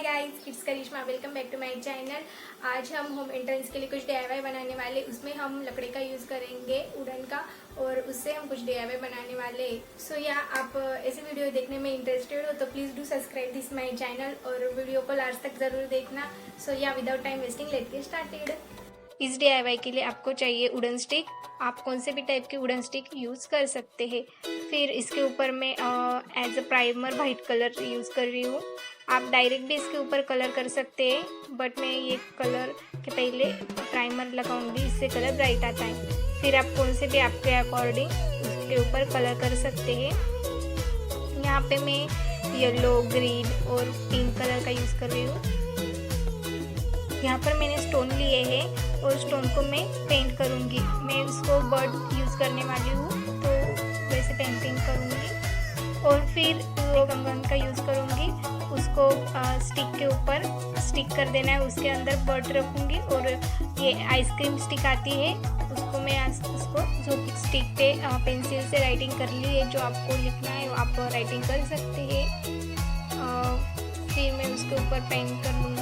Guys, it's Karishma. Welcome back to my channel. आज हम home entrance के लिए कुछ DIY बनाने वाले। उसमें हम लकड़ी का यूज़ करेंगे, वुडन का, और उससे हम कुछ DIY बनाने वाले। सो या आप ऐसे वीडियो देखने में इंटरेस्टेड हो तो please do subscribe this my channel और वीडियो को लास्ट तक ज़रूर देखना। सो या without time wasting let get started. इस DIY के लिए आपको चाहिए वुडन स्टिक। आप कौन से भी टाइप के वुडन स्टिक यूज़ कर सकते हैं। फिर इसके ऊपर मैं as a primer white colour use कर रही हूँ। आप डायरेक्ट भी इसके ऊपर कलर कर सकते हैं, बट मैं ये कलर के पहले प्राइमर लगाऊंगी, इससे कलर ब्राइट आता है। फिर आप कौन से भी आपके अकॉर्डिंग उसके ऊपर कलर कर सकते हैं। यहाँ पे मैं येलो, ग्रीन और पिंक कलर का यूज़ कर रही हूँ। यहाँ पर मैंने स्टोन लिए हैं और स्टोन को मैं पेंट करूँगी। मैं उसको बर्ड यूज़ करने वाली हूँ, तो वैसे पेंटिंग करूँगी। और फिर वो कंगन का यूज़ करूँगी, उसको स्टिक के ऊपर स्टिक कर देना है, उसके अंदर बर्ड रखूँगी। और ये आइसक्रीम स्टिक आती है, उसको मैं उसको जो स्टिक पे पेंसिल से राइटिंग कर ली है। जो आपको लिखना है वो आप राइटिंग कर सकते हैं। फिर मैं उसके ऊपर पेंट कर लूँगी।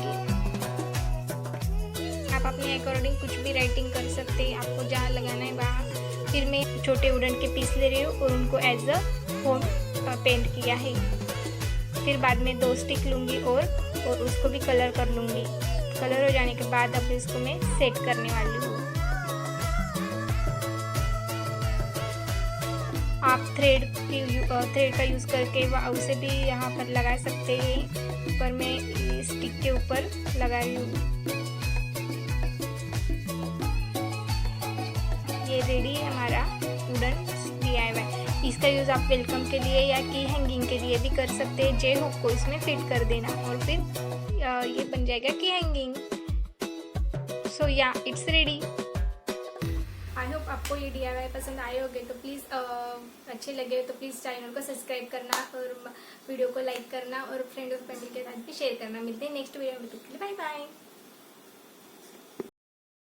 आप अपने अकॉर्डिंग कुछ भी राइटिंग कर सकते हैं, आपको जहाँ लगाना है वहाँ। फिर मैं छोटे वुडन के पीस ले रही हूँ और उनको एज अ होम पेंट किया है। फिर बाद में 2 स्टिक लूँगी और उसको भी कलर कर लूँगी। कलर हो जाने के बाद अब इसको मैं सेट करने वाली हूँ। आप थ्रेड का यूज़ करके उसे भी यहाँ पर लगा सकते हैं, पर मैं स्टिक के ऊपर लगा रही हूँ। ये रेडी है हमारा वुडन DIY। इसका यूज़ आप वेलकम के लिए या की हैंगिंग के लिए भी कर सकते हैं। जे हुक को इसमें फिट कर देना और फिर ये बन जाएगा की हैंगिंग। सो या इट्स रेडी। आई होप आपको ये DIY पसंद आए होंगे, तो प्लीज़ अच्छे लगे तो प्लीज़ चैनल को सब्सक्राइब करना और वीडियो को लाइक करना और फ्रेंड और फैमिली के साथ भी शेयर करना। मिलते हैं नेक्स्ट वीडियो में, तब तक के लिए बाय बाय।